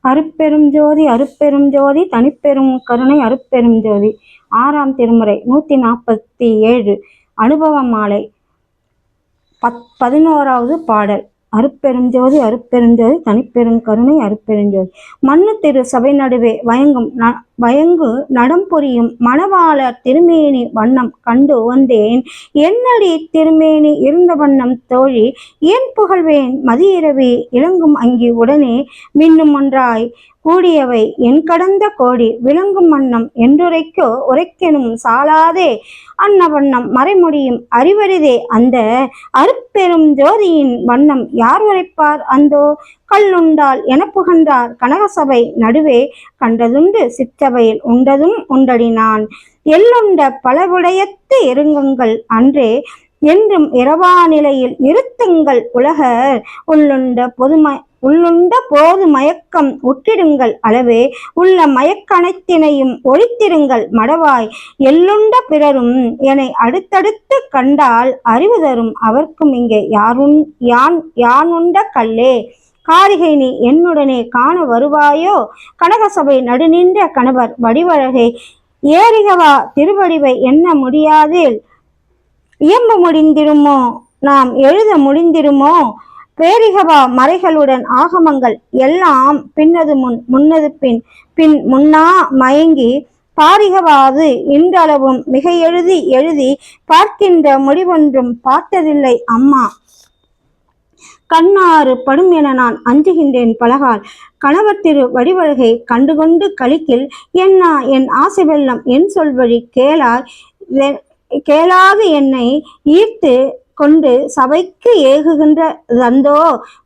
அருட்பெரும் ஜோதி அருட்பெரும் ஜோதி தனிப்பெரும் கருணை அருட்பெரும் ஜோதி. 6ஆம் திருமுறை 147 அனுபவ மாலை 11வது பாடல். அருட்பெரும் ஜோதி அருட்பெரும் ஜோதி தனிப்பெரும் கருணை அருட்பெரும் ஜோதி. மண்ணு திரு சபை நடுவே வயங்கு நடம் புரியும் மணவாளர் திருமேனி வண்ணம் கண்டு வந்தேன். என்னடி திருமேனி இருந்த வண்ணம் தோழி ஏன் புகழ்வேன் மதியிரவி இளங்கும் அங்கி உடனே மின்னும் ஒன்றாய் கூடியவை என் கடந்த கோடி விளங்கும் வண்ணம் என்றுரைக்கோ உரைக்கெனும் சாலாதே அன்ன வண்ணம் மறைமுடியும் அறிவரிதே அந்த அருட்பெரும் ஜோதியின் வண்ணம் யார் உரைப்பார் அந்தோ கல்லுண்டால் என புகன்றார் கனகசபை நடுவே கண்டதுண்டு சிற்றவையில் உண்டதும் உண்டடினான் எல்லுண்ட பலவுடையத்து இருங்குங்கள் அன்றே என்றும் இரவா நிலையில் இருத்துங்கள் உலகர் உள்ளுண்ட போது மயக்கம் உற்றிடுங்கள் அளவே உள்ள மயக்கனைத்தினையும் ஒழித்திருங்கள் மடவாய் எல்லுண்ட பிறரும் என அடுத்தடுத்து கண்டால் அறிவு தரும் அவர்க்கும் இங்கே யானுண்ட கல்லே காரிகை நீ என்னுடனே காண வருவாயோ கனகசபை நடுநின்ற கணவர் வடிவழகை ஏறிகவா திருவடிவை எண்ண முடியாதில் இயம்ப முடிந்திருமோ நாம் எழுத முடிந்திருமோ பேரிகவா மறைகளுடன் ஆகமங்கள் எல்லாம் பின்னது முன்னது பின் முன்னா மயங்கி பாரிகவாது இன்றளவும் மிக எழுதி பார்க்கின்ற முடிவொன்றும் பார்த்ததில்லை அம்மா கண்ணாறு படும் என நான் அஞ்சுகின்றேன் பலகால் கணவர் திரு வடிவழகை கண்டுகொண்டு கலிக்கில் என்னா என் ஆசை வெள்ளம் என் சொல்வழி கேளாது என்னை ஈர்த்து கொண்டு சபைக்கு ஏகுகின்ற தந்தோ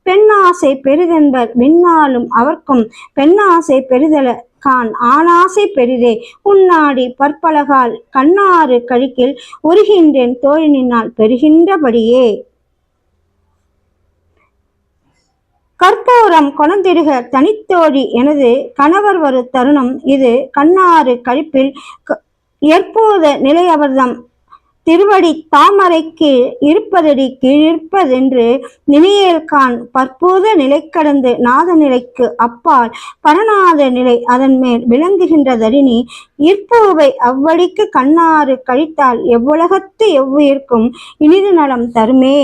பெண்ணாசை பெரிதென்பர் விண்ணாலும் அவர்க்கும் பெண்ணாசை பெரிதல கான் ஆணாசை பெரிதே உன்னாடி பற்பலகால் கண்ணாறு கழிக்கில் உருகின்றேன் தோழி நின்னால் பெறுகின்றபடியே கற்பூரம் கொணந்திடுக தனித்தோழி எனது கணவர் வரு தருணம் இது கண்ணாறு கழிப்பில் ஏற்போத நிலை அவர்தம் திருவடி தாமரைக்கு இருப்பதடி கீழிருப்பதென்று நினையேல்கான் பற்பூத நிலை கடந்து நாத நிலைக்கு அப்பால் பரநாத நிலை அதன் மேல் விளங்குகின்றதடினி இற்பூவை அவ்வடிக்கு கண்ணாறு கழித்தால் எவ்வுலகத்து எவ்வுயிர்க்கும் இனிது நலம் தருமே.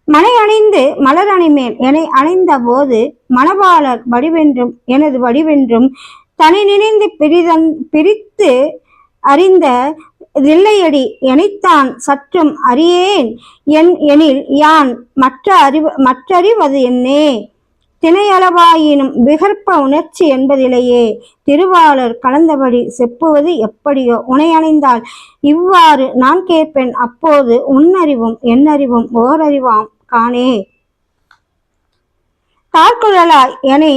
மனை அணிந்து மலர் அணிமேல் என்னை அணைந்த போது மணவாளர் வடிவென்றும் எனது வடிவென்றும் தனி நினைந்து பிரித்து அறிந்த தில்லையடி எனைத்தான் சற்றும் அறியேன் எனில் யான் மற்றறிவது என்னே திணையளவாயினும் விகற்ப உணர்ச்சி என்பதிலேயே திருவாளர் கலந்தபடி செப்புவது எப்படியோ உனை அணைந்தால் இவ்வாறு நான் கேட்பேன் அப்போது உன்னறிவும் என்னறிவும் ஓரறிவாம் காணே. தாழ்குழலாய் என்னை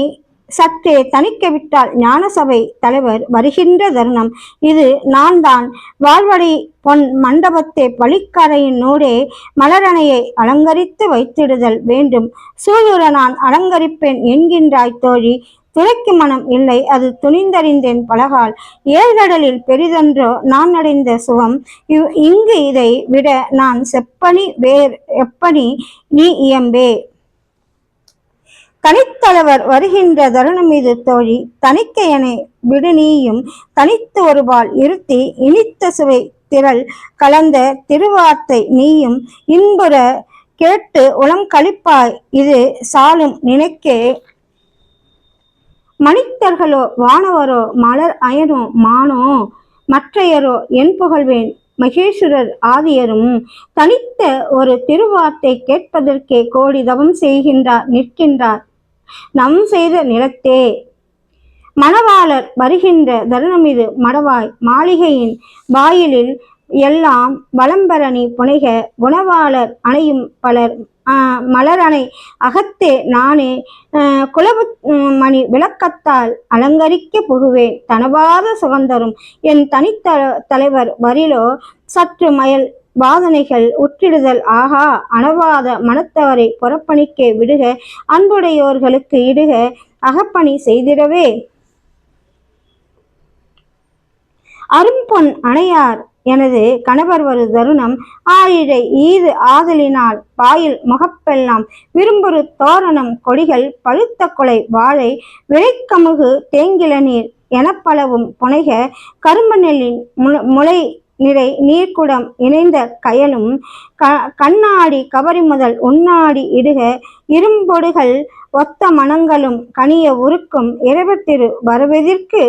சற்றே தணிக்க விட்டால் ஞானசபை தலைவர் வருகின்ற தருணம் இது நான் தான் வாழ்வடை பொன் மண்டபத்தை பழிக்கரையின் நூடே மலரணையை அலங்கரித்து வைத்திடுதல் வேண்டும் சூளுர நான் அலங்கரிப்பேன் என்கின்றாய் தோழி துளைக்கு மனம் இல்லை அது துணிந்தறிந்தேன் பலகால் ஏழ்கடலில் பெரிதொன்றோ நான் அடைந்த சுகம் இங்கு இதை விட நான் செப்பனி எப்பனி நீ இயம்பே. தனித்தலைவர் வருகின்ற தருணம் இது தோழி தனிக்க என விடு நீயும் தனித்து ஒருபால் இருத்தி இனித்த சுவை திரள் கலந்த திருவார்த்தை நீயும் இன்புற கேட்டு உளம் கழிப்பாய் இது சாலும் நினைக்கே. மனிதர்களோ வானவரோ மலர் அயனோ மானோ மற்றையரோ என் புகழ்வேன் மகேஸ்வரர் ஆதியரும் தனித்த ஒரு திருவார்த்தை கேட்பதற்கே கோடி தவம் நிற்கின்றார் நம் செய்த நிலத்தே. மணவாளர் வருகின்ற தருணம் இது மடவாய் மாளிகையின் வாயிலில் எல்லாம் வளம்பரணி புனைக குணவாளர் அணையும் பலர் மலரணை அகத்தே நானே குலவு மணி விளக்கத்தால் அலங்கரிக்க புகுவேன் தனவாத சுகந்தரும் என் தலைவர் வரிலோ சற்று மயல் வாதனைகள் உற்றிடுதல் ஆகா அனவாத மனத்தவரை புறப்பணிக்க விடுக அன்புடையோர்களுக்கு இடுக அகப்பணி செய்திடவே. அரும்பொன் அணையார் எனது கணவர் ஒரு தருணம் ஆயிழை ஈது ஆதலினால் வாயில் முகப்பெல்லாம் விரும்புறு தோரணம் கொடிகள் பழுத்த கொலை வாழை விளைக்கமுகு தேங்கிளநீர் எனப்பலவும் புனைக கரும்பு நெல்லின் முளை நிறை நீர்க்குடம் இணைந்த கயலும் கண்ணாடி கவரி முதல் உண்ணாடி இடுக இரும்பொடுகள் ஒத்த மனங்களும் கனிய உருக்கும் இறைவர் திரு வரவெதிர்க்கு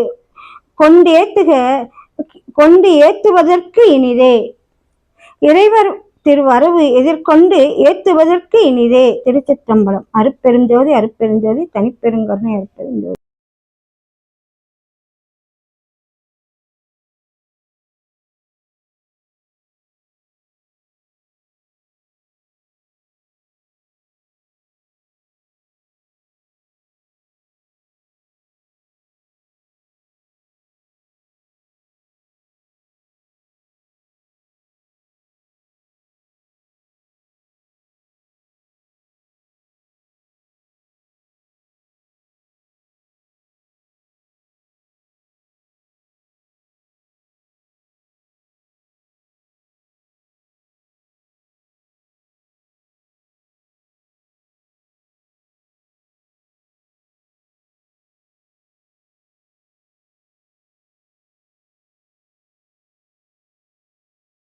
கொண்டு ஏத்துவதற்கு இனிதே. இறைவர் திருவரவு எதிர்கொண்டு ஏத்துவதற்கு இனிதே. திருச்சிற்றம்பலம். அருட்பெருஞ்சோதி அருட்பெருஞ்சோதி தனிப்பெருங்கருணை அருட்பெருஞ்சோதி.